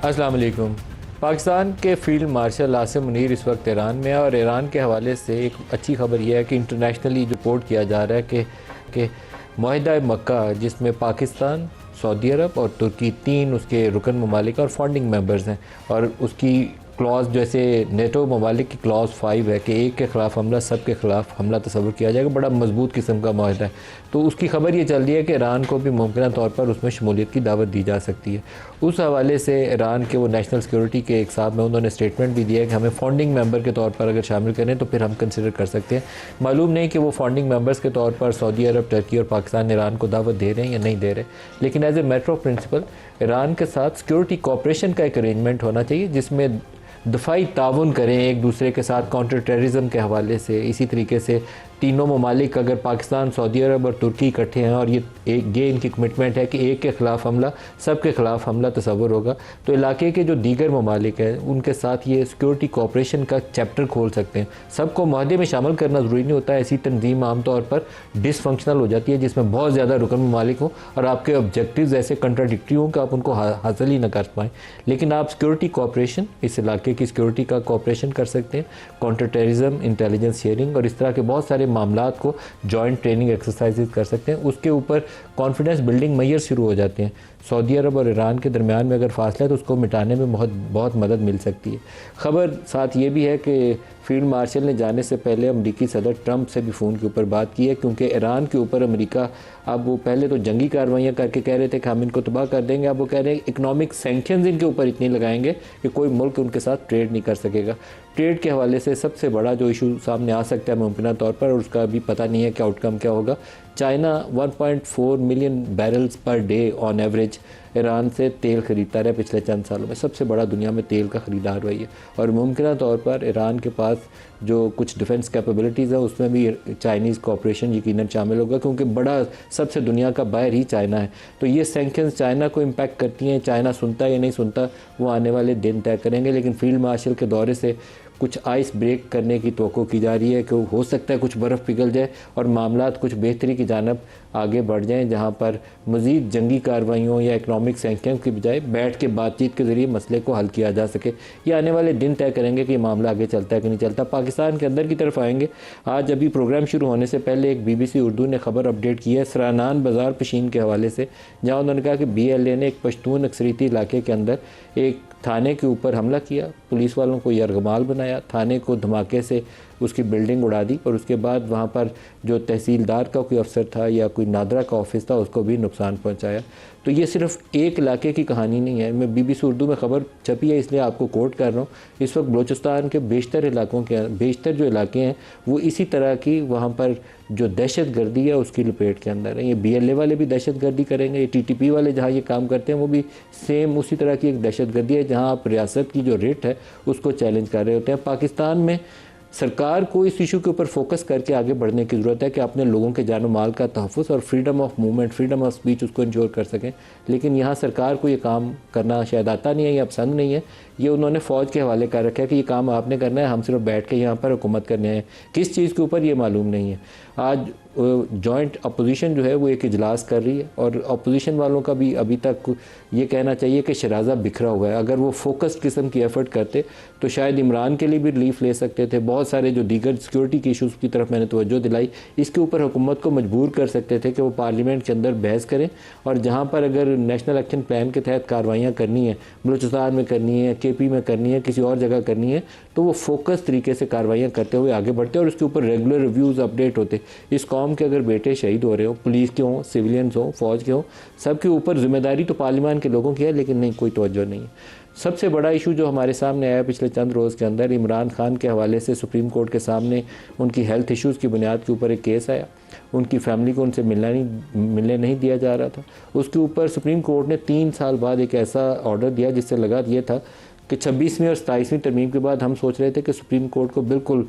अस्सलाम वालेकुम। पाकिस्तान के फील्ड मार्शल आसिम मुनीर इस वक्त ईरान में है और ईरान के हवाले से एक अच्छी खबर यह है कि इंटरनेशनली रिपोर्ट किया जा रहा है कि मुआहिदा मक्का, जिसमें पाकिस्तान, सऊदी अरब और तुर्की तीन उसके रुकन ममालिक और फाउंडिंग मेंबर्स हैं, और उसकी क्लॉज जैसे नेटो ममालिक की क्लॉज 5 है कि एक के ख़िलाफ़ हमला सब के ख़िलाफ़ हमला तस्वुर किया जाएगा। बड़ा मजबूत किस्म का माहिदा है। तो उसकी खबर ये चल रही है कि ईरान को भी मुमकिन तौर पर उसमें शमूलियत की दावत दी जा सकती है। उस हवाले से ईरान के वो नेशनल सिक्योरिटी के एक साहब में उन्होंने स्टेटमेंट भी दिया है कि हमें फाउंडिंग मेंबर के तौर पर अगर शामिल करें तो फिर हम कंसिडर कर सकते हैं। मालूम नहीं कि वो फाउंडिंग मेंबर्स के तौर पर सऊदी अरब, टर्की और पाकिस्तान ईरान को दावत दे रहे हैं या नहीं दे रहे, लेकिन as a matter of principle Iran के साथ सिक्योरिटी कोऑपरेशन का एक अरेंजमेंट होना चाहिए जिसमें दफ़ाई ताउन करें एक दूसरे के साथ काउंटर टेररिज्म के हवाले से। इसी तरीके से तीनों ममालिक, अगर पाकिस्तान, सऊदी अरब और तुर्की इकट्ठे हैं और ये इनकी कमिटमेंट है कि एक के ख़िलाफ़ हमला सब के ख़िलाफ़ हमला तस्वुर होगा, तो इलाके के जो दीगर ममालिक हैं उनके साथ ये सिक्योरिटी कोऑपरेशन का चैप्टर खोल सकते हैं। सबको मुआहदे में शामिल करना ज़रूरी नहीं होता है। ऐसी तंजीम आमतौर पर डिसफंक्शनल हो जाती है जिसमें बहुत ज़्यादा रुकन ममालिक हों और आपके ऑब्जेक्टिव्स ऐसे कंट्राडिक्टरी हों कि आप उनको हासिल ही ना कर पाएँ। लेकिन आप सिक्योरिटी कोऑपरेशन, इस इलाके की सिक्योरिटी का कोऑपरेशन कर सकते हैं, काउंटर टेररिज्म, इंटेलिजेंस शेयरिंग और इस तरह के बहुत सारे मामलात को जॉइंट ट्रेनिंग एक्सरसाइजेज कर सकते हैं। उसके ऊपर कॉन्फिडेंस बिल्डिंग मैयर शुरू हो जाते हैं। सऊदी अरब और ईरान के दरमियान में अगर फासला है तो उसको मिटाने में बहुत मदद मिल सकती है। ख़बर साथ ये भी है कि फील्ड मार्शल ने जाने से पहले अमरीकी सदर ट्रंप से भी फ़ोन के ऊपर बात की है, क्योंकि ईरान के ऊपर अमेरिका, अब वो पहले तो जंगी कार्रवाइयाँ करके कह रहे थे कि हम इनको तबाह कर देंगे, अब वो कह रहे हैं इकनॉमिक सैंक्शंस इनके ऊपर इतनी लगाएंगे कि कोई मुल्क उनके साथ ट्रेड नहीं कर सकेगा। ट्रेड के हवाले से सबसे बड़ा जो इशू सामने आ सकता है मुमकिन तौर पर, और उसका भी पता नहीं है कि आउटकम क्या होगा। China 1.4 million barrels per day on average Iran से तेल ख़रीदता रहा पिछले चंद सालों में। सबसे बड़ा दुनिया में तेल का ख़रीदार वही है, और मुमकिन तौर पर ईरान के पास जो कुछ डिफेंस कैपेबिलिटीज़ है उसमें भी चाइनीज़ कोऑपरेशन यकीनन शामिल होगा, क्योंकि बड़ा सबसे दुनिया का बायर ही चाइना है। तो ये सैंक्शंस चाइना को इम्पैक्ट करती हैं। चाइना सुनता या नहीं सुनता वो आने वाले दिन तय करेंगे, लेकिन फील्ड मार्शल के दौरे से कुछ आइस ब्रेक करने की तवक्को की जा रही है कि हो सकता है कुछ बर्फ़ पिघल जाए और मामलात कुछ बेहतरी की जानब आगे बढ़ जाएं, जहां पर मज़ीद जंगी कार्रवाइयों या इकनॉमिक सैंक्शंस के बजाय बैठ के बातचीत के ज़रिए मसले को हल किया जा सके। ये आने वाले दिन तय करेंगे कि ये मामला आगे चलता है कि नहीं चलता। पाकिस्तान के अंदर की तरफ आएंगे। आज अभी प्रोग्राम शुरू होने से पहले एक BBC उर्दू ने खबर अपडेट की है सरानान बाज़ार पशीन के हवाले से, जहाँ उन्होंने कहा कि BLA ने एक पश्तून अक्सरीती इलाके के अंदर एक थाने के ऊपर हमला किया, पुलिस वालों को यरगमाल बनाया, थाने को धमाके से उसकी बिल्डिंग उड़ा दी, और उसके बाद वहाँ पर जो तहसीलदार का कोई अफसर था या कोई नादरा का ऑफिस था उसको भी नुकसान पहुँचाया। तो ये सिर्फ एक इलाके की कहानी नहीं है। मैं BBC उर्दू में ख़बर छपी है इसलिए आपको कोट कर रहा हूँ। इस वक्त बलूचिस्तान के बेशतर जो इलाके हैं वो इसी तरह की, वहाँ पर जो दहशत गर्दी है उसकी लपेट के अंदर है। ये BLA वाले भी दहशत गर्दी करेंगे, ये TTP वाले जहाँ ये काम करते हैं वो भी सेम उसी तरह की एक दहशत गर्दी है, जहाँ आप रियासत की जो रेट है उसको चैलेंज कर रहे होते हैं। पाकिस्तान में सरकार को इस इशू के ऊपर फोकस करके आगे बढ़ने की ज़रूरत है कि अपने लोगों के जान माल का तहफ़्फ़ुज़ और freedom of movement, freedom of speech उसको इंश्योर कर सकें। लेकिन यहाँ सरकार को ये काम करना शायद आता नहीं है या पसंद नहीं है। ये उन्होंने फ़ौज के हवाले कर रखा है कि ये काम आपने करना है, हम सिर्फ बैठ के यहाँ पर हुकूमत करने हैं। किस चीज़ के ऊपर ये मालूम नहीं है। आज जॉइंट अपोजिशन जो है वो एक इजलास कर रही है, और अपोजिशन वालों का भी अभी तक ये कहना चाहिए कि शराजा बिखरा हुआ है। अगर वो फोकस्ड किस्म की एफर्ट करते तो शायद इमरान के लिए भी रिलीफ ले सकते थे। बहुत सारे जो दीगर सिक्योरिटी के इशूज़ की तरफ मैंने तवज्जो दिलाई, इसके ऊपर हुकूमत को मजबूर कर सकते थे कि वो पार्लियामेंट के अंदर बहस करें, और जहाँ पर अगर नेशनल एक्शन प्लान के तहत कार्रवाइयाँ करनी है, बलूचिस्तान में करनी है, KP में करनी है, किसी और जगह करनी है, तो वो फोकस तरीके से कार्रवाइयाँ करते हुए आगे बढ़ते और उसके ऊपर रेगुलर रिव्यूज़ अपडेट होते। इस कौम के अगर बेटे शहीद हो रहे हो, पुलिस के हों, सिविलियंस हों, फ़ौज के हों, सबके ऊपर जिम्मेदारी तो पार्लियामान के लोगों की है, लेकिन नहीं, कोई तवज्जो नहीं है। सबसे बड़ा इशू जो हमारे सामने आया पिछले चंद रोज़ के अंदर, इमरान खान के हवाले से सुप्रीम कोर्ट के सामने उनकी हेल्थ इश्यूज़ की बुनियाद के ऊपर एक केस आया। उनकी फैमिली को उनसे मिलने नहीं दिया जा रहा था। उसके ऊपर सुप्रीम कोर्ट ने 3 साल बाद एक ऐसा ऑर्डर दिया जिससे लगा ये था कि 26वीं और 27वीं तरमीम के बाद हम सोच रहे थे कि सुप्रीम कोर्ट को बिल्कुल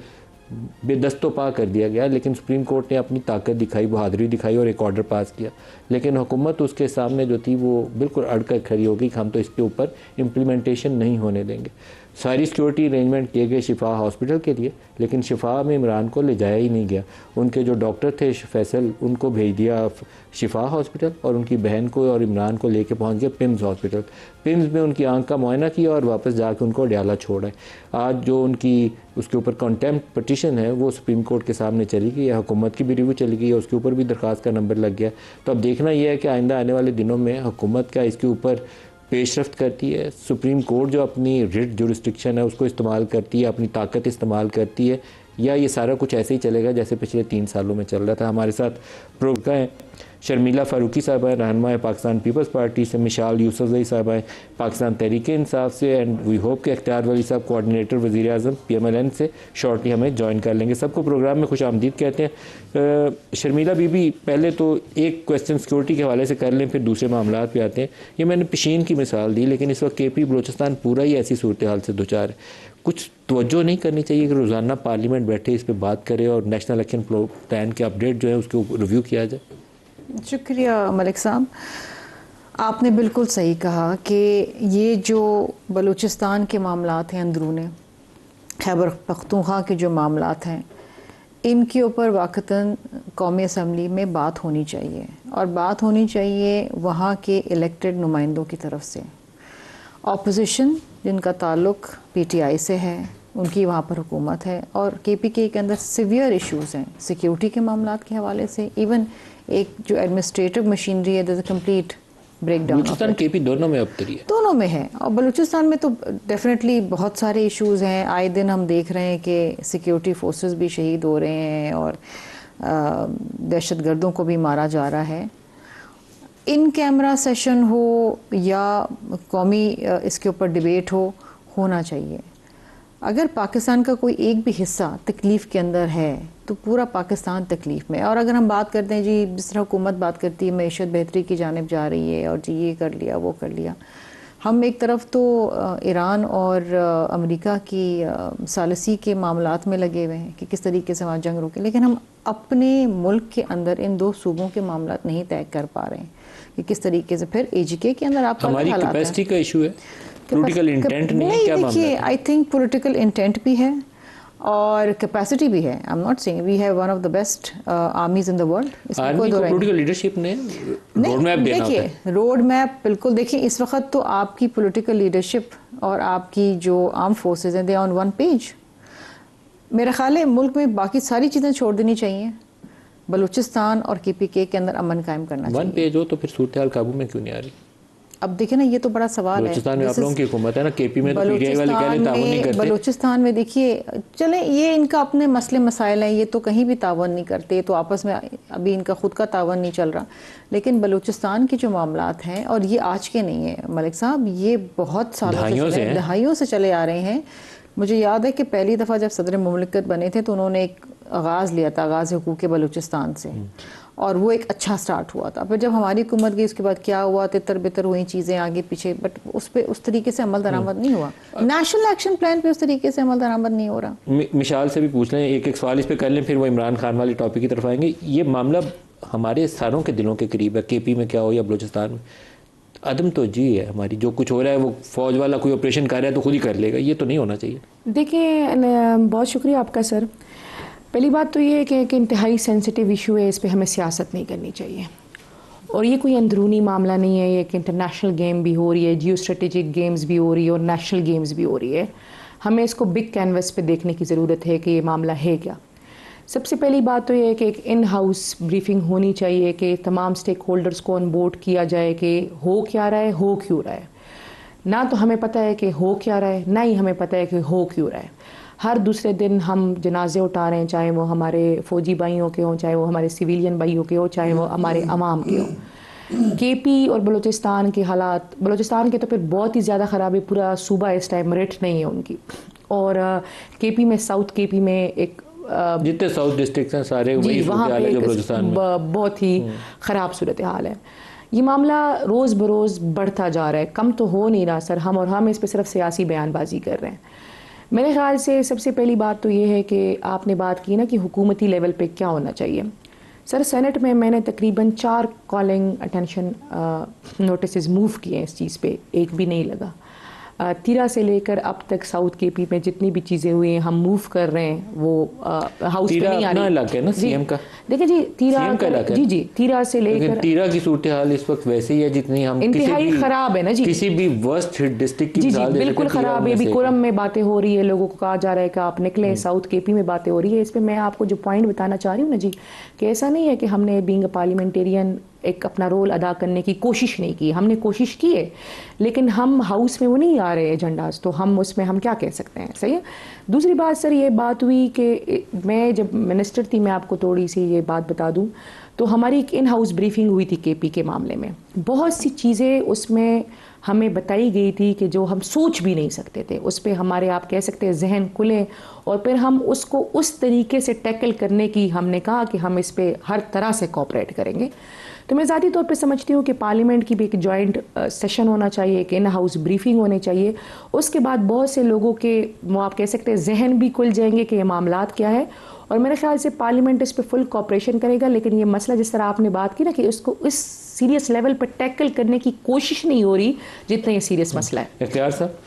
बेदस्तोपा कर दिया गया, लेकिन सुप्रीम कोर्ट ने अपनी ताकत दिखाई, बहादुरी दिखाई और एक ऑर्डर पास किया। लेकिन हुकूमत उसके सामने जो थी वो बिल्कुल अड़ कर खड़ी होगी कि हम तो इसके ऊपर इम्प्लीमेंटेशन नहीं होने देंगे। सारी सिक्योरिटी अरेंजमेंट किए गए शिफा हॉस्पिटल के लिए, लेकिन शिफा में इमरान को ले जाया ही नहीं गया। उनके जो डॉक्टर थे फैसल, उनको भेज दिया शिफा हॉस्पिटल और उनकी बहन को और इमरान को लेके पहुंच गए पिम्स हॉस्पिटल। पिम्स में उनकी आंख का मुआयना किया और वापस जाके उनको अडयाला छोड़ा है। आज जो उनकी उसके ऊपर कंटेम्प्ट पटिशन है वो सुप्रीम कोर्ट के सामने चली गई है, हुकूमत की भी रिव्यू चली गई है, उसके ऊपर भी दरख्वास्त का नंबर लग गया। तो अब देखना यह है कि आइंदा आने वाले दिनों में हुकूमत का इसके ऊपर पेशरफ्त करती है, सुप्रीम कोर्ट जो अपनी रिट जुरिस्डिक्शन है उसको इस्तेमाल करती है, अपनी ताकत इस्तेमाल करती है, या ये सारा कुछ ऐसे ही चलेगा जैसे पिछले 3 सालों में चल रहा था। हमारे साथ प्रोग्राम है शर्मिला फारूकी साहब हैं, रहनुमा है पाकिस्तान पीपल्स पार्टी से, मिशाल यूसुफजई साहब हैं पाकिस्तान तहरीक इंसाफ से, एंड वी होप कि अख्तियार वली साहब कोऑर्डिनेटर वज़ीर आज़म PMLN से शॉर्टली हमें ज्वाइन कर लेंगे। सबको प्रोग्राम में खुश आमदीद कहते हैं। शर्मिला बीबी, पहले तो एक क्वेश्चन सिक्योरिटी के हवाले से कर लें, फिर दूसरे मामला पे आते हैं। ये मैंने पेशीन की मिसाल दी, लेकिन इस वक्त KP बलोचिस्तान पूरा ही ऐसी सूरत हाल से दो चार है। कुछ तवज्जो नहीं करनी चाहिए कि रोज़ाना पार्लियामेंट बैठे इस पर बात करे और नेशनल इलेक्शन प्लान के अपडेट जो है उसके रिव्यू किया जाए? शुक्रिया मलिक साहब, आपने बिल्कुल सही कहा कि ये जो बलूचिस्तान के मामलात हैं, अंदरूनी खैबर पख्तूनख्वा के जो मामलात हैं, इनके ऊपर वाक़तन कौमी असम्बली में बात होनी चाहिए, और बात होनी चाहिए वहाँ के इलेक्टेड नुमाइंदों की तरफ से। ऑपोजिशन जिनका ताल्लुक़ PTI से है, उनकी वहाँ पर हुकूमत है, और KPK के अंदर सीवियर इश्यूज़ हैं सिक्योरिटी के मामलात के हवाले से। इवन एक जो एडमिनिस्ट्रेटिव मशीनरी है, that is a complete breakdown. Balochistan KP दोनों में अबतरी है, दोनों में है, और बलूचिस्तान में तो डेफिनेटली बहुत सारे इश्यूज़ हैं। आए दिन हम देख रहे हैं कि सिक्योरिटी फोर्सेस भी शहीद हो रहे हैं और दहशतगर्दों को भी मारा जा रहा है। इन कैमरा सेशन हो या कौमी इसके ऊपर डिबेट होना चाहिए। अगर पाकिस्तान का कोई एक भी हिस्सा तकलीफ़ के अंदर है तो पूरा पाकिस्तान तकलीफ़ में। और अगर हम बात करते हैं जी, जिस तरह हुकूमत बात करती है मईशत बेहतरी की जानिब जा रही है और जी ये कर लिया वो कर लिया, हम एक तरफ तो ईरान और अमेरिका की सालसी के मामलात में लगे हुए हैं कि किस तरीके से वहाँ जंग रोके, लेकिन हम अपने मुल्क के अंदर इन दो सूबों के मामलात नहीं तय कर पा रहे हैं कि किस तरीके से। फिर AGK के अंदर आप हमारी कैपेसिटी का इशू है, पॉलिटिकल इंटेंट नहीं है, क्या मामला है? देखिए, आई थिंक पॉलिटिकल इंटेंट भी है और कैपेसिटी भी है। I am not saying we have one of the best armies in the world. इसमें कोई दो राय नहीं। पॉलिटिकल लीडरशिप ने रोड मैप देना होता है। देखिए, रोड मैप बिल्कुल देखिए, इस वक्त तो आपकी पॉलिटिकल लीडरशिप और आपकी जो आर्म फोर्सेस हैं, दे ऑन वन पेज। मेरा ख्याल है मुल्क में बाकी सारी चीज़ें छोड़ देनी चाहिए, बलूचिस्तान और KPK के अंदर अमन कायम करना चाहिए। वन पेज हो तो फिर सूरत हाल काबू में क्यों नहीं आ रही? अब देखिए ना, ये तो बड़ा सवाल है। बलूचिस्तान में आप लोगों की हुकूमत है ना, KP में तो PTI वाले कह रहे हैं ताउन नहीं करते। बलूचिस्तान में देखिए, चले ये इनका अपने मसले मसाइल हैं, ये तो कहीं भी तावन नहीं करते, तो आपस में अभी इनका खुद का तावन नहीं चल रहा। लेकिन बलूचिस्तान के जो मामलात हैं, और ये आज के नहीं है मलिक साहब, ये बहुत सालों से दहाइयों से चले आ रहे हैं। मुझे याद है कि पहली दफ़ा जब सदर मुमलिकत बने थे तो उन्होंने एक आगाज़ लिया था, आगाज़ हुकूक बलूचिस्तान से, और वो एक अच्छा स्टार्ट हुआ था। फिर जब हमारी हुकूमत गई उसके बाद क्या हुआ, तितर बितर हुई चीज़ें आगे पीछे, बट उस पर उस तरीके से अमल दरामद नहीं हुआ। नेशनल एक्शन प्लान पे उस तरीके से अमल दरामद नहीं हो रहा। मिशाल से भी पूछ लें, एक एक सवाल इस पे कर लें, फिर वो इमरान खान वाले टॉपिक की तरफ आएंगे। ये मामला हमारे सारों के दिलों के करीब है, KP में क्या हो या बलूचिस्तान में। अदम तो जी है हमारी, जो कुछ हो रहा है वो फौज वाला कोई ऑपरेशन कर रहा है तो खुद ही कर लेगा, ये तो नहीं होना चाहिए। देखिए, बहुत शुक्रिया आपका सर। पहली बात तो ये है कि एक इंतहाई सेंसिटिव इशू है, इस पे हमें सियासत नहीं करनी चाहिए, और ये कोई अंदरूनी मामला नहीं है। ये एक इंटरनेशनल गेम भी हो रही है, जियो स्ट्रेटेजिक गेम्स भी हो रही है और नेशनल गेम्स भी हो रही है। हमें इसको बिग कैनवस पे देखने की ज़रूरत है कि ये मामला है क्या। सबसे पहली बात तो ये है कि एक इन हाउस ब्रीफिंग होनी चाहिए कि तमाम स्टेक होल्डर्स को ऑन बोर्ड किया जाए कि हो क्या रहा है, हो क्यों रहा है। ना तो हमें पता है कि हो क्या रहा है, ना ही हमें पता है कि हो क्यों रहा है। हर दूसरे दिन हम जनाजे उठा रहे हैं, चाहे वो हमारे फ़ौजी भाइयों के हों, चाहे वो हमारे सिविलियन भाइयों के हों, चाहे वो हमारे अवाम के हों। KP और बलूचिस्तान के हालात, बलूचिस्तान के तो फिर बहुत ही ज़्यादा ख़राब है, पूरा सूबा इस टाइम रेट नहीं है उनकी। और KP में, साउथ KP में एक जितने साउथ डिस्ट्रिक्ट हैं सारे वहाँ पे बहुत ही ख़राब सूरत हाल है। ये मामला रोज़ बरोज़ बढ़ता जा रहा है, कम तो हो नहीं रहा सर। हम इस पर सिर्फ सियासी बयानबाजी कर रहे हैं। मेरे ख्याल से सबसे पहली बात तो ये है कि आपने बात की ना कि हुकूमती लेवल पे क्या होना चाहिए। सर, सेनेट में मैंने तकरीबन 4 कॉलिंग अटेंशन नोटिस मूव किए हैं इस चीज़ पे, एक भी नहीं लगा। तीरा से लेकर अब तक साउथ केपी में जितनी भी चीज़ें हुई हैं, हम मूव कर रहे हैं, वो हाउस में नहीं आ रही। इलाका है ना सीएम का। देखिए जी, तीरा सीएम का इलाका है। जी, तीरा से लेकर तीरा की सूरत हाल इस वक्त वैसे ही है जितनी हम इंतहाई खराब है ना जी, किसी भी वर्स्ट हिट डिस्ट्रिक्ट की जी मिसाल दे बिल्कुल सकते हैं, ख़राब है। अभी कोरम में बातें हो रही है, लोगों को कहा जा रहा है कि आप निकलें, साउथ केपी में बातें हो रही है। इस पर मैं आपको जो पॉइंट बताना चाह रही हूँ ना जी, कि ऐसा नहीं है कि हमने बीइंग अ पार्लियामेंटेरियन एक अपना रोल अदा करने की कोशिश नहीं की। हमने कोशिश की है, लेकिन हम हाउस में वो नहीं आ रहे एजेंडाज, तो हम उसमें हम क्या कह सकते हैं, सही है। दूसरी बात सर, ये बात हुई कि मैं जब मिनिस्टर थी, मैं आपको थोड़ी सी ये बात बता दूं, तो हमारी एक इन हाउस ब्रीफिंग हुई थी केपी के मामले में। बहुत सी चीज़ें उसमें हमें बताई गई थी कि जो हम सोच भी नहीं सकते थे। उस पर हमारे, आप कह सकते हैं, जहन खुले, और फिर हम उसको उस तरीके से टैकल करने की हमने कहा कि हम इस पर हर तरह से कोऑपरेट करेंगे। तो मैं ज़ाती तौर पे समझती हूँ कि पार्लियामेंट की भी एक जॉइंट सेशन होना चाहिए, एक इन हाउस ब्रीफिंग होनी चाहिए। उसके बाद बहुत से लोगों के, वो आप कह सकते हैं, जहन भी खुल जाएंगे कि ये मामलात क्या है, और मेरे ख्याल से पार्लियामेंट इस पर फुल कोऑपरेशन करेगा। लेकिन ये मसला जिस तरह आपने बात की ना, कि उसको इस सीरियस लेवल पर टैकल करने की कोशिश नहीं हो रही जितना ये सीरियस मसला है। इख्तियार साहब,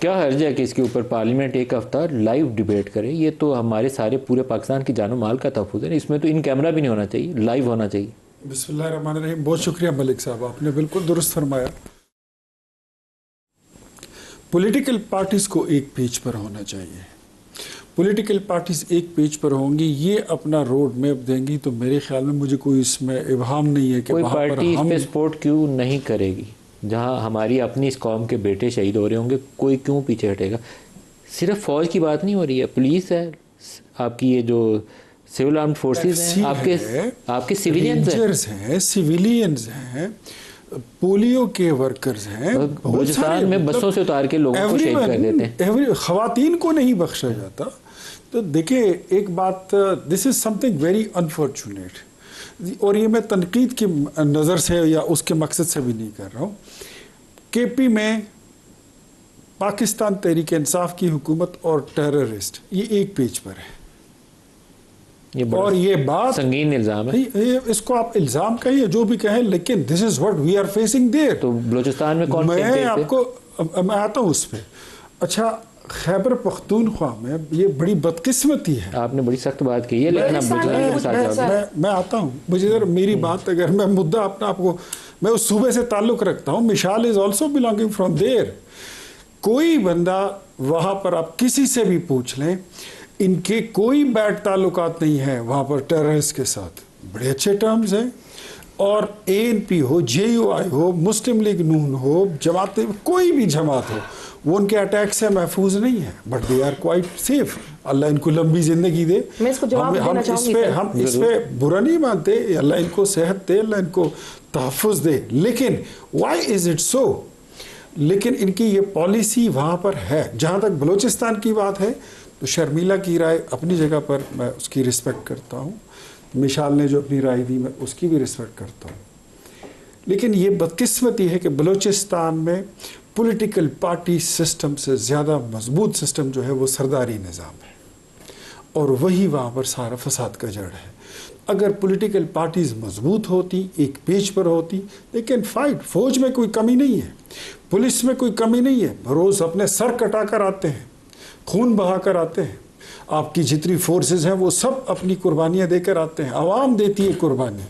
क्या हर्ज है कि इसके ऊपर पार्लियामेंट एक हफ्ता लाइव डिबेट करे? ये तो हमारे सारे पूरे पाकिस्तान की जानो माल का तहफ़्फ़ुज़ है, इसमें तो इन कैमरा भी नहीं होना चाहिए, लाइव होना चाहिए। बिस्मिल्लाहिर्रहमानिर्रहीम। बहुत शुक्रिया मलिक साहब, आपने बिल्कुल दुरुस्त फरमाया। पॉलिटिकल पार्टीज़ को एक पेज पर होना चाहिए। पॉलिटिकल पार्टीज़ एक पेज पर होंगी, ये अपना रोड मैप देंगी, तो मेरे ख्याल में, मुझे कोई इसमें इब्हाम नहीं है कि कोई वहाँ पर पार्टी इस हम पे सपोर्ट क्यों नहीं करेगी? जहाँ हमारी अपनी इस कौम के बेटे शहीद हो रहे होंगे, कोई क्यों पीछे हटेगा? सिर्फ फौज की बात नहीं हो रही है, पुलिस है आपकी, ये जो सिविल आर्म्ड फोर्सेस हैं, आपके सिविलियंस हैं, सिविलियंस हैं, पोलियो के वर्कर्स हैं, बलूचिस्तान में बसों से उतार के लोगों को शहीद कर देते हैं। खवातीन को नहीं बख्शा जाता। तो देखिए एक बात, this is something very unfortunate, और ये मैं तनकीद की नज़र से या उसके मकसद से भी नहीं कर रहा हूँ। केपी में पाकिस्तान तहरीक इंसाफ की हुकूमत और टेररिस्ट, ये एक पेज पर है, और ये बात संगीन इल्जाम है। इसको आप इल्जाम कहिए, जो भी कहें, लेकिन this is what we are facing there. तो बलूचिस्तान में कौन, मैं आपको, मैं आता हूँ उस पर। अच्छा, खैबर पख्तूनख्वा में ये बड़ी बदकिस्मती है। आपने बड़ी सख्त बात की है, लेकिन मैं आता हूँ, मुझे जरा मेरी बात, अगर मैं मुद्दा अपना आपको, मैं उस सूबे से ताल्लुक़ रखता हूँ, Mishal is also belonging from there. कोई बंदा वहाँ पर, आप किसी से भी पूछ लें, इनके कोई बैड ताल्लुकात नहीं है वहाँ पर टेररिस्ट के साथ, बड़े अच्छे टर्म्स हैं। और ANP हो, JUI हो, मुस्लिम लीग नून हो, जमात, कोई भी जमात हो, वो उनके अटैक से महफूज नहीं है, but they are quite safe. Allah इनको लंबी जिंदगी दे। हम इस पे बुरा नहीं मानते, अल्लाह इनको सेहत दे, अल्लाह इनको तहफ़्फ़ुज़ दे, लेकिन वाई इज़ इट सो? लेकिन इनकी ये पॉलिसी वहाँ पर है। जहाँ तक बलूचिस्तान की बात है, तो शर्मिला की राय अपनी जगह पर मैं उसकी रिस्पेक्ट करता हूँ, मिशाल ने जो अपनी राय दी मैं उसकी भी रिस्पेक्ट करता हूँ। लेकिन ये बदकिस्मती है कि बलूचिस्तान में पॉलिटिकल पार्टी सिस्टम से ज़्यादा मजबूत सिस्टम जो है वो सरदारी निज़ाम है, और वही वहाँ पर सारा फसाद का जड़ है। अगर पॉलिटिकल पार्टीज़ मजबूत होती, एक पेज पर होती, दे कैन फाइट। फौज में कोई कमी नहीं है, पुलिस में कोई कमी नहीं है, रोज़ अपने सर कटा कर आते हैं, खून बहा कर आते हैं। आपकी जितनी फोर्सेस हैं वो सब अपनी कुर्बानियाँ देकर आते हैं, आवाम देती है कुर्बानी।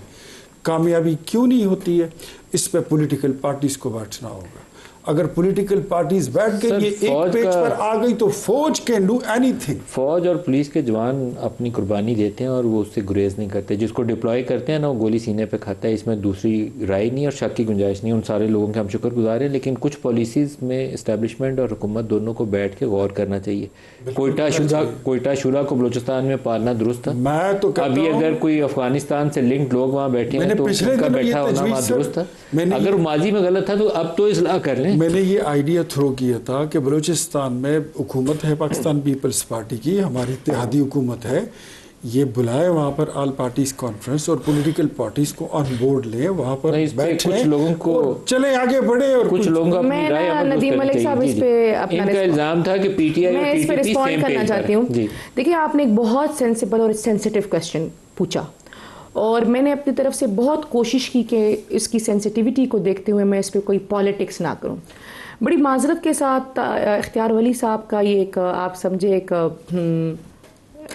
कामयाबी क्यों नहीं होती है? इस पर पॉलिटिकल पार्टीज़ को बैठना होगा। अगर पॉलिटिकल पार्टीज बैठ गई, ये एक पेज पर आ गई, तो फौज कैन डू एनीथिंग। फौज और पुलिस के जवान अपनी कुर्बानी देते हैं और वो उससे गुरेज नहीं करते। जिसको डिप्लॉय करते हैं ना, वो गोली सीने पे खाता है। इसमें दूसरी राय नहीं और शक की गुंजाइश नहीं। उन सारे लोगों के हम शुक्रगुजार हैं, लेकिन कुछ पॉलिसीज़ में इस्टेब्लिशमेंट और हुकूमत दोनों को बैठ के गौर करना चाहिए। कोयटा शुरा को बलूचिस्तान में पालना दुरुस्त था। मैं तो अभी अगर कोई अफगानिस्तान से लिंक्ड लोग वहाँ बैठे हैं तो उनका बैठा होना वहाँ दुरुस्त था। अगर माजी में गलत था तो अब तो इस्लाह कर लें। मैंने ये आइडिया थ्रो किया था कि बलूचिस्तान में हुकूमत है पाकिस्तान पीपल्स पार्टी की, हमारी इत्तेहादी हुकूमत है, ये बुलाए वहाँ पर ऑल पार्टीज कॉन्फ्रेंस और पॉलिटिकल पार्टीज को ऑन बोर्ड लें, वहाँ पर बैठे, कुछ लोगों को चले आगे बढ़े, और कुछ लोगों का अपनी राय नदीम मलिक साहब इस पे अपना इनका इल्जाम था कि पीटीआई और टीटीपी रिस्पॉन्ड करना चाहती हूँ। देखिए, आपने एक बहुत सेंसिबल और सेंसिटिव क्वेश्चन पूछा और मैंने अपनी तरफ से बहुत कोशिश की कि इसकी सेंसिटिविटी को देखते हुए मैं इस पर कोई पॉलिटिक्स ना करूं। बड़ी माजरत के साथ इख्तियार वली साहब का ये एक आप समझे एक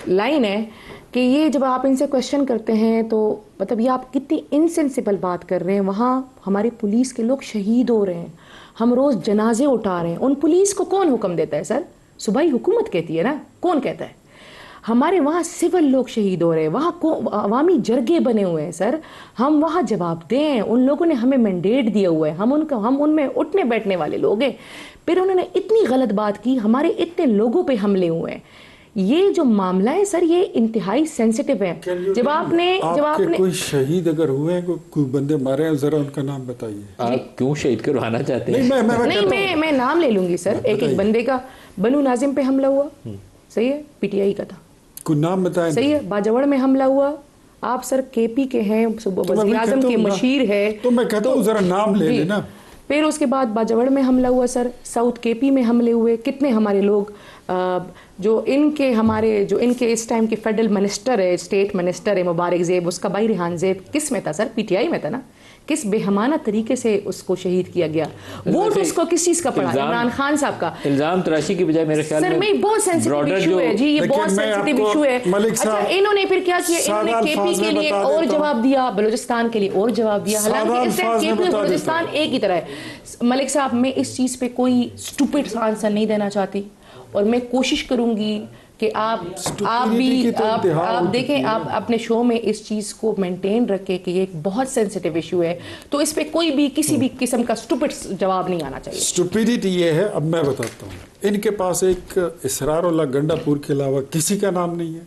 लाइन है कि ये जब आप इनसे क्वेश्चन करते हैं तो मतलब ये आप कितनी इनसेंसिबल बात कर रहे हैं। वहाँ हमारे पुलिस के लोग शहीद हो रहे हैं, हम रोज़ जनाजे उठा रहे हैं। उन पुलिस को कौन हुक्म देता है सर? सूबाई हुकूमत कहती है ना, कौन कहता है? हमारे वहाँ सिविल लोग शहीद हो रहे हैं, वहाँ को अवामी जरगे बने हुए हैं सर। हम वहाँ जवाब दें, उन लोगों ने हमें मैंडेट दिया हुआ है, हम उनमें उठने बैठने वाले लोग हैं। फिर उन्होंने इतनी गलत बात की, हमारे इतने लोगों पे हमले हुए हैं। ये जो मामला है सर ये इंतहाई सेंसिटिव है। जब आपने कोई शहीद अगर हुए हैं, कोई बंदे मारे हैं, जरा उनका नाम बताइए। आप क्यों शहीद करवाना चाहते हैं? मैं नाम ले लूंगी सर। एक बंदे का बनू नाजिम पे हमला हुआ, सही है, पीटीआई का था, कोई नाम बताएं। सही है। बाजवड़ में हमला हुआ, आप सर केपी के हैं, वज़ीर आज़म के मशीर है, तो मैं कहता हूँ जरा नाम ले लेना। फिर उसके बाद बाजवड़ में हमला हुआ सर, साउथ केपी में हमले हुए। कितने हमारे लोग जो इनके इस टाइम के फेडरल मिनिस्टर है, स्टेट मिनिस्टर है मुबारक ज़ेब, उसका भाई रिहान ज़ेब किस में था सर? पीटीआई में था ना। किस बेहमाना तरीके से उसको शहीद किया गया। वोट उसको किस चीज़ का पड़ा? इमरान खान साहब का। इल्जाम तराशी की बजाय मेरे ख्याल में सर में बहुत सेंसिटिव इशू है जी, ये बहुत सेंसिटिव इशू है। अच्छा, इन्होंने फिर क्या किया? इन्होंने केपी के लिए और जवाब दिया, बलूचिस्तान के लिए और जवाब दिया। हालांकि इससे केपी और बलूचिस्तान एक ही तरह है। मलिक साहब, मैं इस चीज़ पे कोई स्टूपिड आंसर नहीं देना चाहती और मैं कोशिश करूंगी कि आप देखें, आप अपने शो में इस चीज़ को मेंटेन रखें कि ये एक बहुत सेंसिटिव इशू है, तो इस पे कोई भी किसी भी किस्म का स्टूपिड जवाब नहीं आना चाहिए। स्टूपिडिटी ये है, अब मैं बताता हूँ। इनके पास एक इसरारुल्लाह गंडापुर के अलावा किसी का नाम नहीं है,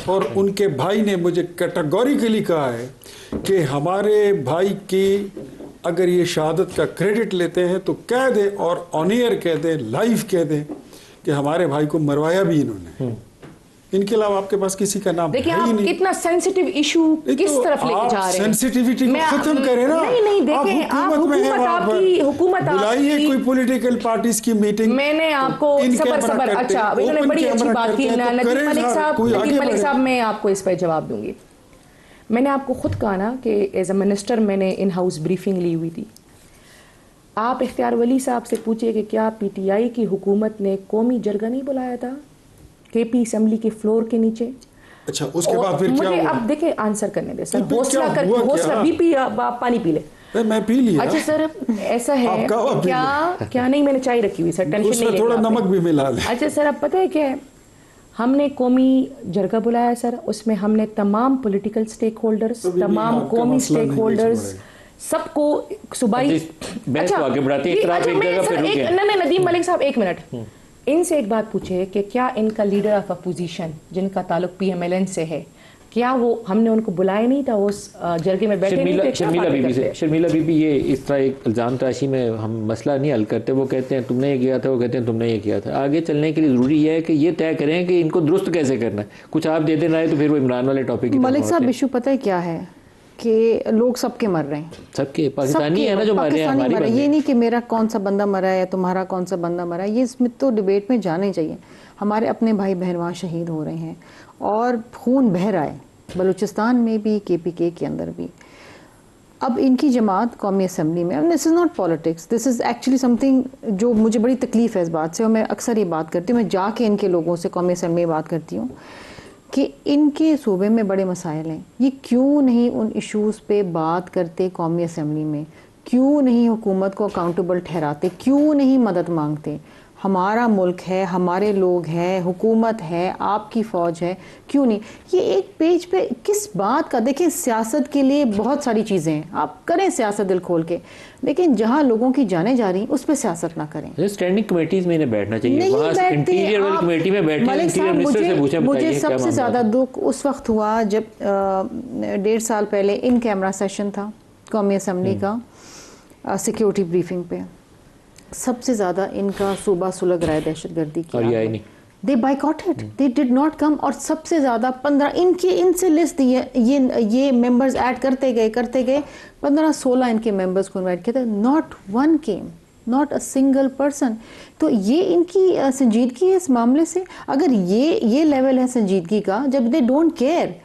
और उनके भाई ने मुझे कैटेगोरिकली कहा है कि हमारे भाई की अगर ये शहादत का क्रेडिट लेते हैं तो कह दें, और ऑन एयर कह दें, लाइव कह दें कि हमारे भाई को मरवाया भी इन्होंने। इनके अलावा आपके पास किसी का नाम देखिए, आप कितना सेंसिटिव इशू किस तरफ लेके जा रहे हैं। सेंसिटिविटी को खत्म करें ना। नहीं देखें, आप हुकूमत बुलाइए कोई पॉलिटिकल पार्टीज की मीटिंग। मैंने आपको सबर अच्छा, इन्होंने बड़ी अच्छी बात की। नदीम मलिक साहब, मैं आपको इस पर जवाब दूंगी। मैंने आपको खुद कहा ना कि एज अ मिनिस्टर मैंने इन हाउस ब्रीफिंग ली हुई थी। आप इख्तियार वली साहब से पूछिए कि क्या पीटीआई की हुकूमत ने कौमी जरगा नहीं बुलाया था केपी असेंबली के फ्लोर के नीचे? अच्छा, उसके बाद फिर क्या हुआ? अब देखिए, आंसर करने दे सर। हौसला बीपी, आप पानी पी ले। मैं पी लिया। अच्छा सर, ऐसा है क्या नहीं, मैंने चाय रखी हुई सर, टेंशन नहीं, थोड़ा नमक भी मिला ले। अच्छा सर, अब पता है क्या है, हमने कौमी जरगा बुलाया सर, उसमें हमने तमाम पॉलिटिकल स्टेक होल्डर्स, तमाम कौमी स्टेक होल्डर्स, सबको सूबाई नदीम मलिक साहब, एक मिनट, इनसे एक बात पूछे कि क्या इनका लीडर ऑफ अपोजिशन जिनका ताल्लुक पीएमएलएन से है, क्या वो हमने उनको बुलाया नहीं था उस जरगे में बैठे नहीं थे? शर्मिला बीबी, ये इस तरह एक इल्ज़ाम तराशी में हम मसला नहीं हल करते। वो कहते हैं तुमने ये किया था, वो कहते हैं तुमने ये किया था। आगे चलने के लिए ज़रूरी है कि ये तय करें कि इनको दुरुस्त कैसे करना है। कुछ आप दे देना है तो फिर वो इमरान वाले टॉपिक। मलिक साहब, इशू पता है क्या है कि लोग सबके मर रहे हैं, सबके पाकिस्तानी है ना जो मर रहे हैं, हमारे ये नहीं कि मेरा कौन सा बंदा मरा है या तुम्हारा कौन सा बंदा मरा है। ये इसमें तो डिबेट में जाने चाहिए। हमारे अपने भाई बहन वहाँ शहीद हो रहे हैं और खून बह रहा है, बलूचिस्तान में भी, केपीके के अंदर भी। अब इनकी जमात कौमी असम्बली में, this is not politics, this is actually something जो मुझे बड़ी तकलीफ़ है इस बात से, और मैं अक्सर ये बात करती हूँ, मैं जाके इनके लोगों से कौमी असम्बली में बात करती हूँ कि इनके सूबे में बड़े मसाइल हैं, ये क्यों नहीं उन इश्यूज़ पे बात करते कौमी असम्बली में, क्यों नहीं हुकूमत को अकाउंटेबल ठहराते, क्यों नहीं मदद मांगते? हमारा मुल्क है, हमारे लोग हैं, हुकूमत है, आपकी फ़ौज है, क्यों नहीं? ये एक पेज पे किस बात का? देखें, सियासत के लिए बहुत सारी चीज़ें हैं, आप करें सियासत दिल खोल के, लेकिन जहाँ लोगों की जाने जा रही उस पर सियासत ना करें। स्टैंडिंग कमेटीज़ में बैठना चाहिए, वहाँ इंटीरियर वाली कमेटी में बैठे। मलिक साहब, मुझे सबसे ज़्यादा दुख उस वक्त हुआ जब 1.5 साल पहले इन कैमरा सेशन था कौमी असम्बली का, सिक्योरिटी ब्रीफिंग पे सबसे ज़्यादा इनका सूबा सुलग रहा है दहशतगर्दी की, और ये आई नहीं, they boycotted, they did not come. और सबसे ज़्यादा 15 इनसे लिस्ट दी है, ये मेंबर्स ऐड करते गए 15-16 इनके मेंबर्स को इनवाइट किया था, not one came, not a single person. तो ये इनकी संजीदगी है इस मामले से। अगर ये लेवल है संजीदगी का, जब दे डोंट केयर,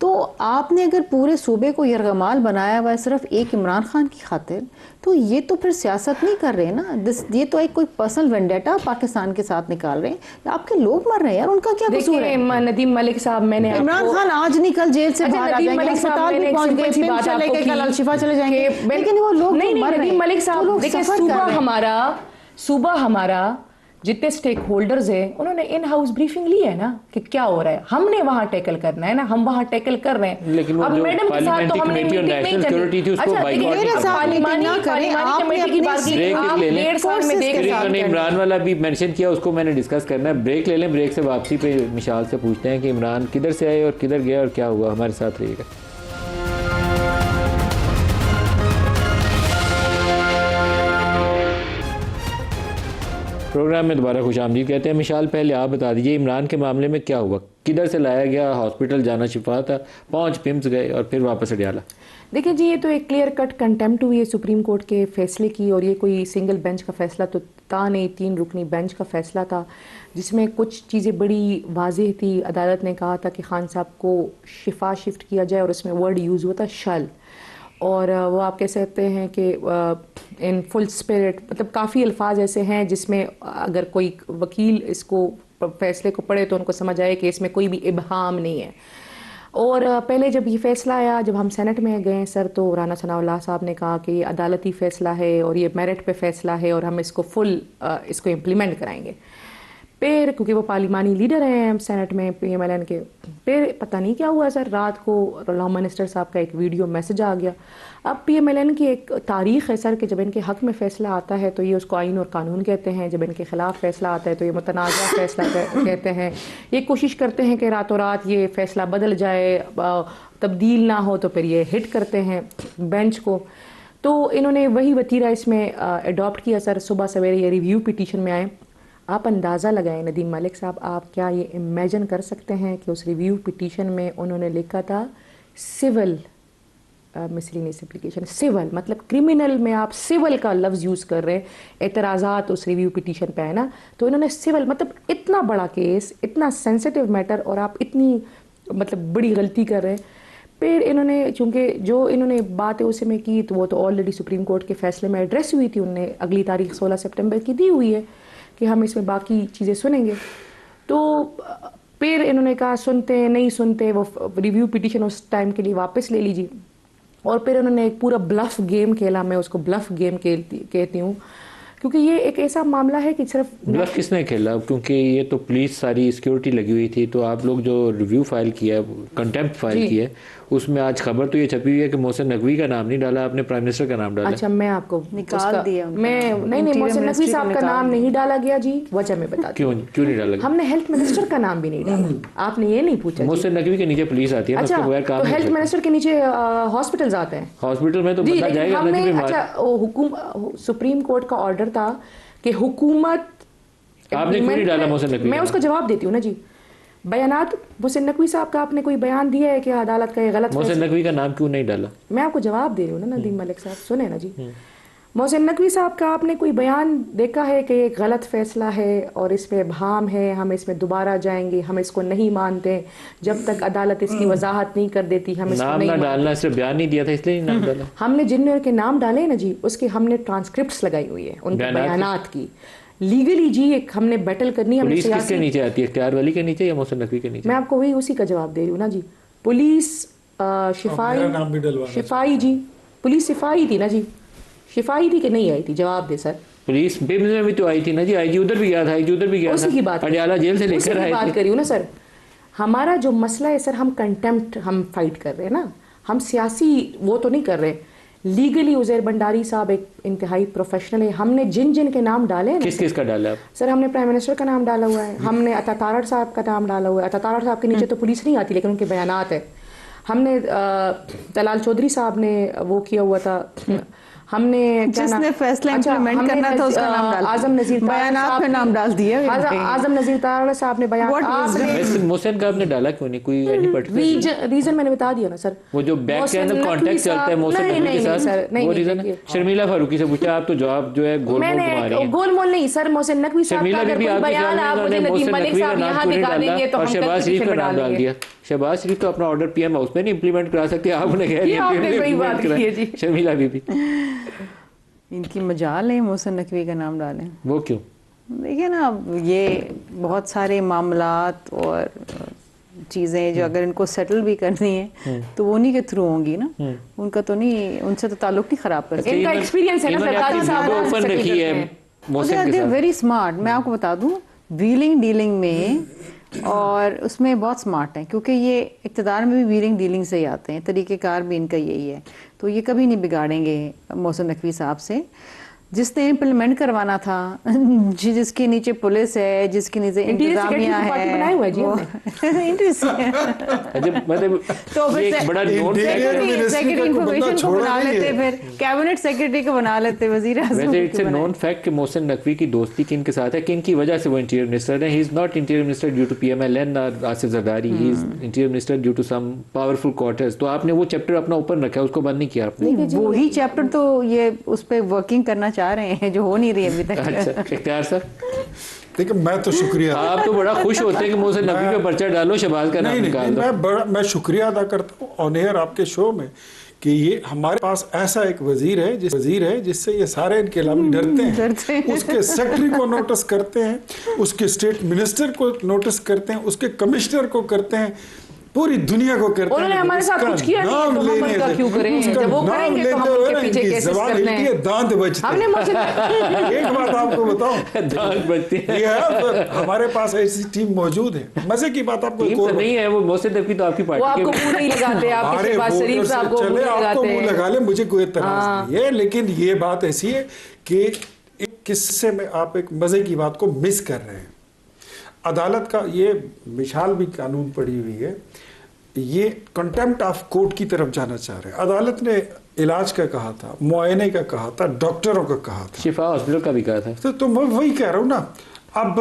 तो आपने अगर पूरे सूबे को यरगमाल बनाया हुआ है सिर्फ एक इमरान खान की खातिर, तो ये तो फिर सियासत नहीं कर रहे हैं ना। ये तो एक कोई पर्सनल वेंडेटा पाकिस्तान के साथ निकाल रहे हैं। आपके लोग मर रहे हैं यार, उनका क्या कसूर है? नदीम मलिक साहब, मैंने इमरान खान आज नहीं कल जेल से बाहर आ जाएंगे, अस्पताल भी पहुंच गए, पिम्स चले गए, कल अल-शिफा चले जाएंगे, लेकिन वो लोग नहीं, मर रहे हैं। नदीम मलिक साहब देखिए, सूबा हमारा जितने स्टेक होल्डर्स हैं उन्होंने इन हाउस ब्रीफिंग ली है ना कि क्या हो रहा है, हमने वहां टैकल करना है ना, हम वहां टैकल कर रहे हैं। लेकिन वो अब जो मैडम के साथ तो हमने मीटिंग नहीं करनी। अच्छा, मेरे साथ मीटिंग ना करें, आपने कमेटी की बात की, आप 1.5 साल में देख रहे हैं। इमरान वाला भी मेंशन किया, उसको मैंने डिस्कस करना है। ब्रेक ले लें, ब्रेक से वापसी पे मिशाल से पूछते हैं कि इमरान किधर से आए और किधर गया और क्या हुआ। हमारे साथ रहिएगा। प्रोग्राम में दोबारा खुशामदीद कहते हैं। मिशाल, पहले आप बता दीजिए इमरान के मामले में क्या हुआ, किधर से लाया गया, हॉस्पिटल जाना शिफा था, 5 पिम्स गए और फिर वापस अडियाला। देखिए जी, ये तो एक क्लियर कट कंटेम्प्ट हुई है सुप्रीम कोर्ट के फैसले की, और ये कोई सिंगल बेंच का फैसला तो था नहीं, 3 रुकनी बेंच का फैसला था जिसमें कुछ चीज़ें बड़ी वाज़ेह थी। अदालत ने कहा था कि खान साहब को शिफा शिफ्ट किया जाए और उसमें वर्ड यूज़ हुआ था शल, और वो आप कह सकते हैं कि इन फुल स्पिरिट, मतलब काफ़ी अल्फाज ऐसे हैं जिसमें अगर कोई वकील इसको फैसले को पढ़े तो उनको समझ आए कि इसमें कोई भी इबहाम नहीं है। और पहले जब ये फैसला आया, जब हम सेनेट में गए सर, तो राना सनाउल्लाह साहब ने कहा कि ये अदालती फ़ैसला है और ये मेरिट पे फ़ैसला है और हम इसको फुल इसको इम्प्लीमेंट कराएंगे। फिर क्योंकि वो पार्लिमानी लीडर हैं सेनेट में PMLN के, फिर पता नहीं क्या हुआ सर, रात को लॉ मिनिस्टर साहब का एक वीडियो मैसेज आ गया। अब PMLN की एक तारीख़ है सर कि जब इनके हक़ में फ़ैसला आता है तो ये उसको आइन और कानून कहते हैं, जब इनके ख़िलाफ़ फ़ैसला आता है तो ये मुतनाज़ा फ़ैसला कहते हैं। ये कोशिश करते हैं कि रातों रात ये फ़ैसला बदल जाए, तब्दील ना हो, तो फिर ये हिट करते हैं बेंच को। तो इन्होंने वही वतीरा इसमें अडॉप्ट किया सर। सुबह सवेरे ये रिव्यू पिटीशन में आए। आप अंदाज़ा लगाएं नदीम मलिक साहब, आप क्या ये इमेजिन कर सकते हैं कि उस रिव्यू पिटीशन में उन्होंने लिखा था सिविल मिसलिनियस एप्लीकेशन। सिविल मतलब क्रिमिनल में आप सिविल का लफ्ज़ यूज़ कर रहे हैं, एतराज़ात उस रिव्यू पिटीशन पे है ना, तो इन्होंने सिविल, मतलब इतना बड़ा केस, इतना सेंसिटिव मैटर, और आप इतनी मतलब बड़ी गलती कर रहे हैं। फिर इन्होंने, चूँकि जो इन्होंने बात है उसमें की, तो वो तो ऑलरेडी सुप्रीम कोर्ट के फैसले में एड्रेस हुई थी, उनने अगली तारीख 16 सितंबर की दी हुई है कि हम इसमें बाकी चीज़ें सुनेंगे। तो फिर इन्होंने कहा सुनते नहीं सुनते, वो रिव्यू पिटीशन उस टाइम के लिए वापस ले लीजिए। और फिर उन्होंने एक पूरा ब्लफ गेम खेला, मैं उसको ब्लफ गेम कहती हूँ, क्योंकि ये एक ऐसा मामला है कि सिर्फ ब्लफ किसने खेला, क्योंकि ये तो पुलिस सारी सिक्योरिटी लगी हुई थी। तो आप लोग जो रिव्यू फाइल किया, कंटेम्प्ट फाइल किया, उसमें आज खबर तो ये छपी हुई है कि मोहसिन नकवी का नाम नहीं डाला आपने, प्राइम मिनिस्टर का नाम डाला। अच्छा, मैं आपको निकाल दिया, मैं नहीं, मोहसिन नकवी साहब का नाम नहीं डाला गया जी। वजह मैं बता क्यों नहीं डाला गया? हमने हेल्थ मिनिस्टर का नाम भी नहीं डाला, आपने ये नहीं पूछा। मोहसिन नकवी के नीचे पुलिस आती है ना, उसके बगैर काम तो हेल्थ मिनिस्टर के नीचे हॉस्पिटल्स आते हैं। हॉस्पिटल में तो बंदा जाएगा ना जी बीमार। अच्छा, सुप्रीम कोर्ट का ऑर्डर था कि हुकूमत, आपने क्यों नहीं डाला मोहसिन नकवी? मैं उसका जवाब देती हूँ ना जी। बयानात मोहसिन नकवी साहब का आपने कोई बयान दिया है कि अदालत का ये गलत? मोहसिन नकवी का नाम क्यों नहीं डाला? मैं आपको जवाब दे रही हूँ ना नदीम मलिक साहब, सुने ना जी। मोहसिन नकवी साहब का आपने कोई बयान देखा है कि ये गलत फैसला है और इस पे भाम है, हम इसमें दोबारा जाएंगे, हम इसको नहीं मानते जब तक अदालत इसकी वजाहत नहीं कर देती, हम इसको नाम नहीं ना मानते। डालना, सिर्फ बयान नहीं दिया था इसलिए नहीं नाम डाला। हमने जिन के नाम डाले ना जी, उसके हमने ट्रांसक्रिप्ट्स लगाई हुई है उनके बयानात की। लीगली जी एक हमने बैटल करनी है। पुलिस किसके नीचे आती है, इख्तियार वली के नीचे या मोहसिन नकवी के नीचे? मैं आपको वही उसी का जवाब दे रही हूँ ना जी। पुलिस शिफाई जी, पुलिस सिपाही थी ना जी, शिफाई थी कि नहीं आई थी? जवाब दे सर। पुलिस बिम्स में भी तो आई थी ना जी, आईजी उधर भी गया था, आईजी उधर भी गया था, उसी की बात, अडियाला जेल से लेकर आए बात थे। करी हूँ ना सर। हमारा जो मसला है सर, हम कंटेम्प्ट हम फाइट कर रहे हैं ना, हम सियासी वो तो नहीं कर रहे। लीगली उज़ैर भंडारी साहब एक इंतहाई प्रोफेशनल है। हमने जिन जिन के नाम डाले, किस किस का डाला? सर हमने प्राइम मिनिस्टर का नाम डाला हुआ है, हमने अता तारड़ साहब का नाम डाला हुआ है। अता तारड़ साहब के नीचे तो पुलिस नहीं आती, लेकिन उनके बयानात है। हमने तलाल चौधरी साहब ने वो किया हुआ था, हमने जिसने फैसला इम्प्लीमेंट करना था उसका नाम डाल, आजम नजीर बयानात पे नाम डाल दिया। आजम नजीर तारा साहब ने बयान, वैसे मोहसिन का आपने डाला क्यों नहीं, कोई एनी पर्टिकुलर रीजन मैंने बता दिया ना सर। वो जो बैक चैनल कांटेक्ट चलता है मोहसिन नकवी के साथ, वो रीजन है। शर्मिला फारूकी से पूछा आप तो जवाब जो है गोलमोल घुमा रही है। गोलमोल नहीं सर, मोहसिन नकवी साहब का अगर कोई बयान आप मुझे नदीम मलिक साहब यहाँ दिखा देंगे तो हम शहबाज शरीफ का नाम डाल दिया। शहबाज शरीफ तो अपना ऑर्डर पीएम हाउस में नहीं इंप्लीमेंट करा सकते, आपने कह दिया शर्मिला बीबी। इनकी मजाल है मोहसिन नकवी का नाम डालें, वो क्यों? देखिए ना, ये बहुत सारे मामलात और चीज़ें जो अगर इनको सेटल भी करनी है तो वो नहीं के थ्रू होंगी ना, उनका तो नहीं, उनसे तो ताल्लुक नहीं खराब कर सकते। इनका एक्सपीरियंस है ना सरकारी साहब ओपन रखी है मोहसिन के साथ। वेरी स्मार्ट, मैं आपको बता दूं, व्हीलिंग डीलिंग में और उसमें बहुत स्मार्ट हैं, क्योंकि ये इक़्तिदार में भी व्हीलिंग डीलिंग से ही आते हैं, तरीक़ेकार भी इनका यही है, तो ये कभी नहीं बिगाड़ेंगे मोहसिन नकवी साहब से। जिसने इम्प्लीमेंट करवाना था, जिसके नीचे पुलिस है, जिसके नीचे इंतजामिया है, तो सेक्रेटरी इंफॉर्मेशन को बना लेते, फिर कैबिनेट सेक्रेटरी को बना लेते, वजीर आज़म। वैसे इट्स ए नोन फैक्ट कि मोहसिन नकवी की दोस्ती किन के साथ है, किन की वजह से वो इंटीरियर मिनिस्टर है। He is not interior minister due to PMLN और Asif Zardari, he is interior minister due to some powerful quarters. तो आपने वो चैप्टर अपना ओपन रखा है, उसको बंद नहीं किया आपने। वही चैप्टर तो ये उस पर वर्किंग करना चाह रहे हैं जो हो नहीं रही अभी तक। अच्छा इख्तियार सर, देखिए मैं तो शुक्रिया, आप तो बड़ा खुश होते हैं कि मोहसिन नकवी पे पर्चा डालो, शहबाज का नाम निकाल दो। मैं शुक्रिया अदा करता हूँ ऑन एयर आपके शो में कि ये हमारे पास ऐसा एक वजीर है जिससे ये सारे इनकलाबी डरते हैं। उसके सेक्रेटरी को नोटिस करते हैं, उसके स्टेट मिनिस्टर को नोटिस करते हैं, उसके कमिश्नर को करते हैं, पूरी दुनिया को करते हैं। उन्होंने हमारे साथ कुछ किया नहीं तो हम उनका क्यों करें, जब वो करेंगे तो हम उनके पीछे केसेस कर लें। दांत बजते हमने एक बात आपको बताऊं, दांत बजते हैं। ये है, हमारे पास ऐसी टीम मौजूद है। मजे की बात आपको टीम तो नहीं है, वो मोहसिन नकवी तो आपकी पार्टी, वो आपको मुंह नहीं लगाते, आपके शहबाज शरीफ साहब को मुंह लगाते हैं। लगा ले, मुझे कोई एतराज नहीं है, लेकिन ये बात ऐसी है कि एक किस्से में आप एक मजे की बात को मिस कर रहे हैं। अदालत का ये मिसाल भी कानून पड़ी हुई है, ये कंटेम्प्ट ऑफ कोर्ट की तरफ जाना चाह रहे हैं। अदालत ने इलाज का कहा था, मुआयने का कहा था, डॉक्टरों का कहा था, शिफा हॉस्पिटल का भी कहा था। तो मैं वही कह रहा हूँ ना, अब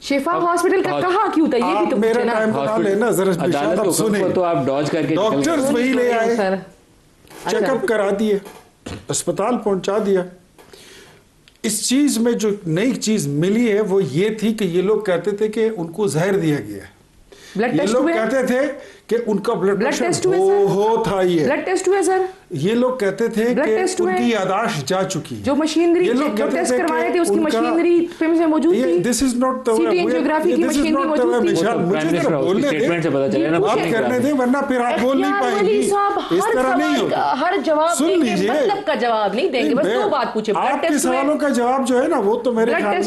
शिफा हॉस्पिटल का कहा क्यों था, ये भी तो मेरा टाइम बता लेना जरा, अदालत को सुने तो आप डॉज करके डॉक्टर्स वही ले आए, चेकअप करा दिए, अस्पताल पहुंचा दिया। इस चीज में जो नई चीज मिली है वो ये थी कि ये लोग कहते थे कि उनको जहर दिया गया है। ये लोग कहते थे कि उनका ब्लड प्रेशर हो था, ये ब्लड टेस्ट हुए सर, ये लोग कहते थे कि उनकी यादाश्त जा चुकी है। जो मशीनरी जो टेस्ट करवाए थे उसकी मशीनरी फिल्म में मौजूद थी। This is not the city angiography की मशीनरी मौजूद थी। मुझे जरा बोलने स्टेटमेंट से पता चला ना, आप करने दें, वरना फिर आप बोल नहीं पाएंगी। इस तरह नहीं होगा, हर जवाब देंगे, मतलब का जवाब नहीं देंगे, बस दो बात पूछे। आपके सवालों का जवाब जो है ना वो तो मेरे ख्याल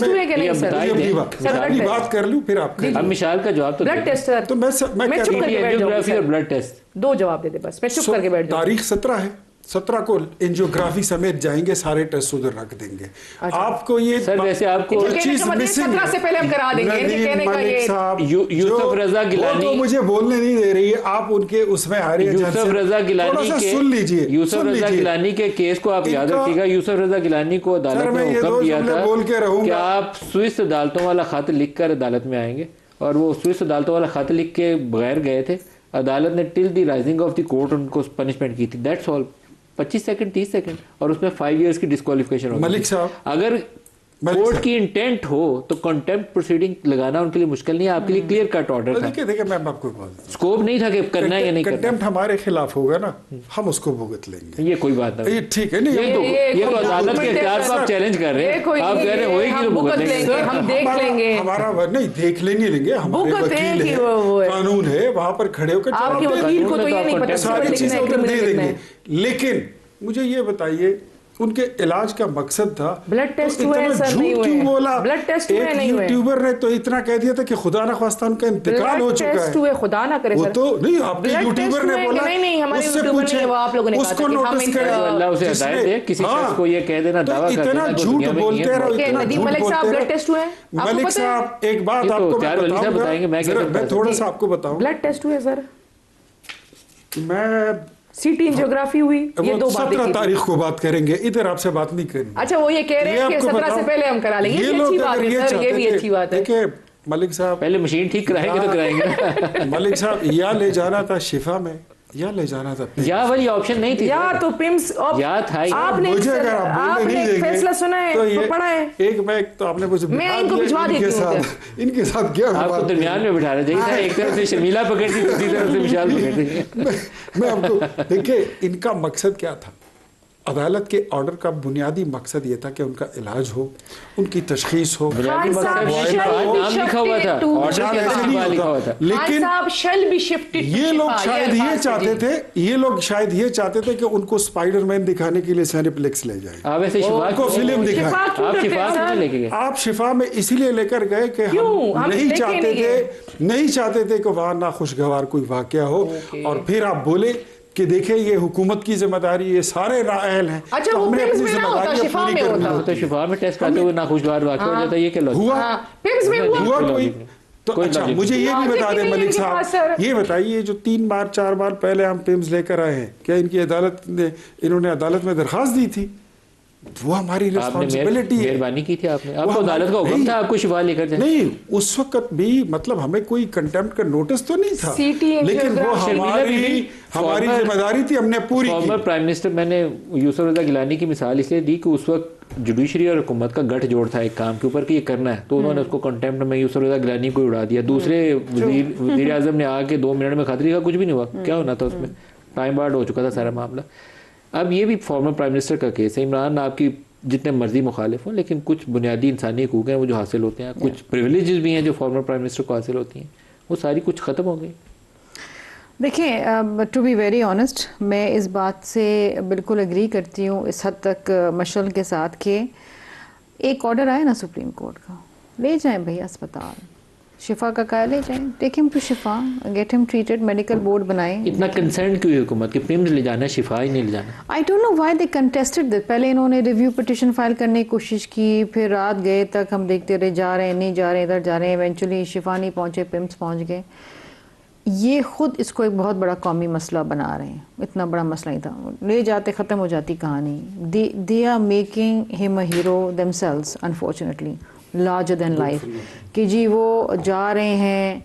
में बात कर लूं, फिर आप अब मिसाल का जवाब तो ब्लड टेस्ट तो मैं चुप करके बैठ जाऊंगी। और ब्लड टेस्ट दो जवाब दे दे बस, मैं चुप करके बैठ जाऊंगी। तारीख 17 है, 17 को एंजियोग्राफी समेत जाएंगे, सारे टेस्ट उधर रख देंगे। आपको ये सर वैसे आपको चीज मिसिंग 17 से पहले हम करा देंगे, कहने का ये यूसुफ रजा गिलानी तो मुझे बोलने नहीं दे रही है, आप उनके उसमें आ रही है। यूसुफ रजा गिलानी के सुन लीजिए, यूसुफ रजा गिलानी के केस को आप याद रखिएगा। यूसुफ रजा गिलानी को अदालत ने हुक्म दिया था कि आप स्विस अदालतों वाला खत लिख कर अदालत में आएंगे, और वो स्विस अदालतों वाला खत लिख के बगैर गए थे। अदालत ने till the rising of the court उनको पनिशमेंट की थी, दैट्स ऑल। 25 सेकंड 30 सेकंड, और उसमें 5 इयर्स की डिस्क्वालिफिकेशन हो। मलिक साहब, अगर कोर्ट की इंटेंट हो तो कंटेम्प्ट प्रोसीडिंग लगाना उनके लिए मुश्किल नहीं है, आपके लिए क्लियर कट ऑर्डर था। देखिए मैं आपको बात, स्कोप नहीं था कि करना है या नहीं करना। कंटेम्प्ट हमारे खिलाफ होगा ना, हम उसको भुगत लेंगे, ये कोई बात नहीं। ये ठीक है, नहीं ये तो अदालत के इख्तियार को आप चैलेंज कर रहे हैं, आप कह रहे हैं होएगी तो भुगत लेंगे, हम देख लेंगे। हमारा नहीं देख लेंगे, हमारे वकील है, कानून है, वहां पर खड़े होकर आपके वकील को तो ये नहीं पता, सारी चीजें उधर दे देंगे। लेकिन मुझे ये बताइए, उनके इलाज का मकसद था ब्लड टेस्ट हुए, सर नहीं हुए, बोला ब्लड टेस्ट हुए नहीं हुए। यूट्यूबर ने तो इतना कह दिया था कि खुदा ना ख्वास्ता उनका इंतकाल हो चुका है। हुए, खुदा ना करे वो सर, तो नहीं, आपके यूट्यूबर ने बोला, नहीं हमारे यूट्यूबर ने, वो आप लोगों ने कहा उसको नोटिस करें, अल्लाह उसे हिदायत दे, किसी शख्स को ये कह देना, दावा कर देना, इतना झूठ बोलते रहो, इतना झूठ मलिक साहब ब्लड टेस्ट हुए। मलिक साहब एक बात आपको बताएंगे, मैं थोड़ा सा आपको बताऊं, ब्लड टेस्ट हुए सर। मैं सिटी इन ज्योग्राफी हुई, ये वो 2 बातें 17 की थी। तारीख को बात करेंगे, इधर आपसे बात नहीं करेंगे। अच्छा, वो ये कह रहे हैं कि 17 से पहले हम करा लेंगे, ये भी अच्छी बात है सर, ये भी अच्छी बात है। देखिए मलिक साहब, पहले मशीन ठीक कराएंगे तो कराएंगे। मलिक साहब, या ले जाना था शिफा में या ले जाना था PIMS। या वाली ऑप्शन नहीं थी, या तो पिम्स या था ही। आपने मुझे अगर आप बोलने आपने नहीं एक देंगे फैसला सुना है तो तो ये पढ़ा है। एक बैग तो आपने मुझे मैं बिठा इनको दिया, भिजवा देती हूँ इनके साथ क्या आपको बात दरमियान में बिठाना चाहिए था, एक तरफ से शर्मिला पकड़ती, दूसरी तरफ से विशाल पकड़ती। मैं आपको देखिए, इनका मकसद क्या था? अदालत के ऑर्डर का बुनियादी मकसद ये था कि उनका इलाज हो, उनकी तशखीस हो। बुनियादी खान साहब मकसद shall be नाम लिखा हुआ था, shifted to- ऑर्डर के ऐसे अंदर नहीं लिखा हुआ होता। था। लेकिन साहब shall be shifted to ये लोग शिफा, शायद ये अल्फाज चाहते थे। थे, ये लोग शायद ये चाहते थे कि उनको स्पाइडरमैन दिखाने के लिए सैनिप्लेक्स ले जाए, आप ऐसे शिफा उनको फिल्म शिफा दिखाए। क्यों आप करते शिफा हैं क्यों सर? लेके गए? आप शिफा में इसीलिए लेकर गए कि क्यों? हम हम नहीं लेके चाहते नहीं थे, नहीं चाहते थे कि वहां नाखुशगवार कोई वाकया हो। और फिर आप बोले कि देखे ये हुकूमत की जिम्मेदारी, ये सारे नाअहल हैं। अच्छा, तो वो हमने पिम्स अपनी में ना होता, जिम्मेदारियां शिफा पूरी में करनी होता। वो होती तो शिफा में टेस्ट करते हुए नाखुशगवार वाकया हो जाता है, ये क्या लॉजिक? हुआ हाँ, पिम्स में हुआ। हुआ कोई तो कोई अच्छा, लॉजिक मुझे ये भी लॉजिक बता ही दें नहीं है मलिक इनके पास, सर। साहब, ये बताइए जो 3 बार 4 बार पहले हम पिम्स लेकर आए हैं, क्या इनकी अदालत ने, इन्होंने अदालत में दरखास्त दी थी? वो हमारी आपने रिस्पॉन्सिबिलिटी है। मेहरबानी की थी आपने, वो आपको हमारी- अदालत का हुक्म नहीं। था आपको शिफा लेकर जाए। नहीं, उस वक्त भी मतलब हमें कोई कंटेम्प्ट का नोटिस तो नहीं था, सिटी लेकिन वो एंजियोग्राफी हमारी फॉर्मर- जिम्मेदारी थी, हमने पूरी फॉर्मर की। प्राइम मिनिस्टर, मैंने यूसुफ रजा गिलानी की मिसाल इसलिए दी कि उस वक्त जुडिशरी और हुकूमत का गठजोड़ था एक काम के ऊपर कि ये करना है, तो उन्होंने उसको कंटेम्प्ट में यूसुफ रजा गिलानी को उड़ा दिया। दूसरे वजीर आजम ने आके 2 मिनट में खतरे का कुछ भी नहीं हुआ, क्या होना था उसमें, टाइम बार्ड हो चुका था सारा मामला। अब ये भी फॉर्मर प्राइम मिनिस्टर का केस है। इमरान आपकी जितने मर्जी मुखालिफ हों, लेकिन कुछ बुनियादी इंसानी हकूक़ हैं वो जो हासिल होते हैं, कुछ प्रिविलेजेस भी हैं जो फॉर्मर प्राइम मिनिस्टर को हासिल होती हैं, वो सारी कुछ ख़त्म हो गई। देखिए, टू बी वेरी ऑनेस्ट, मैं इस बात से बिल्कुल एग्री करती हूँ इस हद तक मशल के साथ कि एक ऑर्डर आया ना सुप्रीम कोर्ट का, ले जाएं भैया अस्पताल, शिफा का कहा ले जाएं, take him to Shifa, get him treated, medical board बनाएं। इतना कंसर्न क्यों है हुकूमत कि पिम्स ले जाना है, शिफा ही नहीं ले जाना? I don't know why they contested this. पहले इन्होंने रिव्यू पिटिशन फाइल करने की कोशिश की, फिर रात गए तक हम देखते रहे, जा रहे हैं नहीं जा रहे, इधर जा रहे हैं, इवेंचुअली शिफा नहीं पहुंचे, पिम्स पहुंच गए। ये खुद इसको एक बहुत बड़ा कौमी मसला बना रहे हैं, इतना बड़ा मसला ही था, ले जाते ख़त्म हो जाती कहानी। They are making him a hero themselves unfortunately, larger than life, कि जी वो जा रहे हैं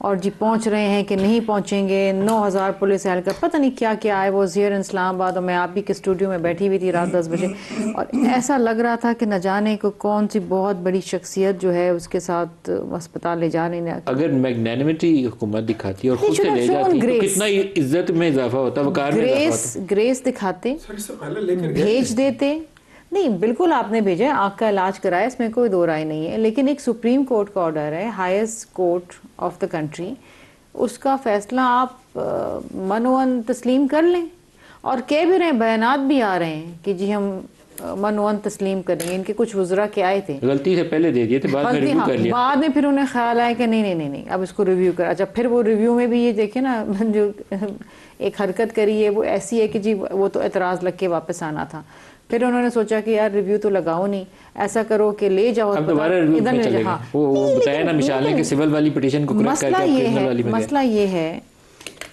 और जी पहुंच रहे हैं कि नहीं पहुंचेंगे, 9000 पुलिस एहलकार, पता नहीं क्या क्या है। वो हियर इन इस्लामाबाद और मैं आप ही के स्टूडियो में बैठी हुई थी रात 10 बजे, और ऐसा लग रहा था कि न जाने को कौन सी बहुत बड़ी शख्सियत जो है उसके साथ अस्पताल ले जा रही है। अगर मैग्नेनिमिटी हुकूमत दिखाती और They खुद से should have ले shown जाती तो grace. कितना इज्जत में इजाफा होता, वकार में इजाफा होता। ग्रेस दिखाते, सर, इससे पहले लेकर गए भेज देते। नहीं, बिल्कुल आपने भेजा है, आँख का इलाज कराया, इसमें कोई दो राय नहीं है, लेकिन एक सुप्रीम कोर्ट का ऑर्डर है, highest court of the country, उसका फैसला आप मनोवन तस्लीम कर लें। और कह भी रहे हैं, बयानात भी आ रहे हैं कि जी हम मनोवन तस्लीम करेंगे। इनके कुछ वज़रा के आए थे, गलती से पहले दे दिए थे, बाद में बल्कि रिव्यू हाँ, कर लिया। बाद में फिर उन्हें ख्याल आया कि नहीं नहीं नहीं नहीं अब इसको रिव्यू कर। अच्छा, फिर वो रिव्यू में भी ये देखे ना जो एक हरकत करी है वो ऐसी है कि जी वो तो एतराज़ लग के वापस आना था। फिर उन्होंने सोचा कि यार रिव्यू तो लगाओ नहीं, ऐसा करो कि ले जाओ अब अस्पताल, दोबारा रिव्यू इधर में ले जाओ। चलेगा। हाँ, वो बताया ना मिसाल है कि सिविल वाली पिटीशन को करेक्ट करके अब क्रिमिनल वाली में गए। मसला ये है,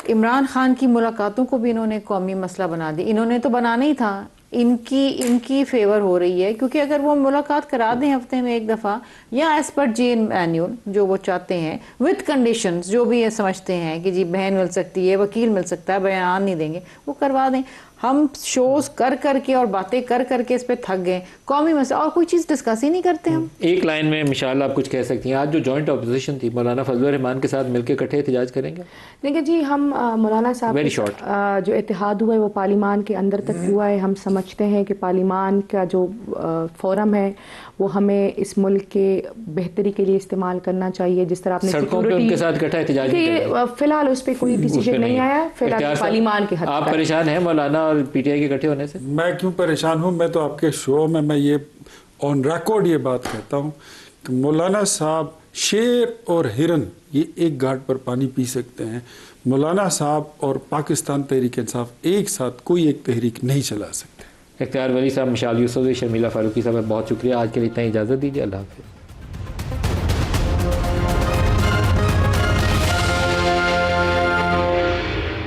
इमरान खान की मुलाकातों को भी इन्होंने कौमी मसला बना दी। इन्होंने तो बनाना ही था, इनकी फेवर हो रही है, क्योंकि अगर वो मुलाकात करा दें हफ्ते में एक दफ़ा, या एज पर जे मैन्यूल जो वो चाहते हैं, विद कंडीशंस जो भी ये समझते हैं कि जी बहन मिल सकती है, वकील मिल सकता है, बयान नहीं देंगे, वो करवा दें। हम शोज कर करके और बातें कर करके इस पे थक गए, कौमी मसला और कोई चीज़ डिस्कस ही नहीं करते हम। एक लाइन में मिशाल आप कुछ कह सकती हैं, आज जो जॉइंट अपोजिशन थी मौलाना फजलुर रहमान के साथ मिलकर इकट्ठे एहतजाज करेंगे? देखिए जी, हम मौलाना साहब Very के short. जो इत्तेहाद हुआ है वो पार्लिमान के अंदर तक हुआ है। हम समझते हैं कि पार्लिमान का जो फोरम है वो हमें इस मुल्क के बेहतरी के लिए इस्तेमाल करना चाहिए। जिस तरह आपने सड़कों पे उनके साथ इकट्ठा एहतजाज नहीं करेंगे। फिलहाल उस पर कोई उस पे डिसीजन नहीं आया, फिलहाल इख्तियार साहब, पार्लिमान के हद आप तक। परेशान हैं मौलाना और पीटीआई के इकट्ठे होने से? मैं क्यों परेशान हूँ? मैं तो आपके शो में मैं ये ऑन रिकॉर्ड ये बात कहता हूँ कि मौलाना साहब शेर और हिरन ये एक घाट पर पानी पी सकते हैं, मौलाना साहब और पाकिस्तान तहरीक इंसाफ एक साथ कोई एक तहरीक नहीं चला सकते। इख्तियार वली साहब, मिशाल यूसुफ, शर्मिला फारूकी साहब, बहुत शुक्रिया। आज के लिए इतना इजाज़त दीजिए। अल्लाह हाफ़िज़।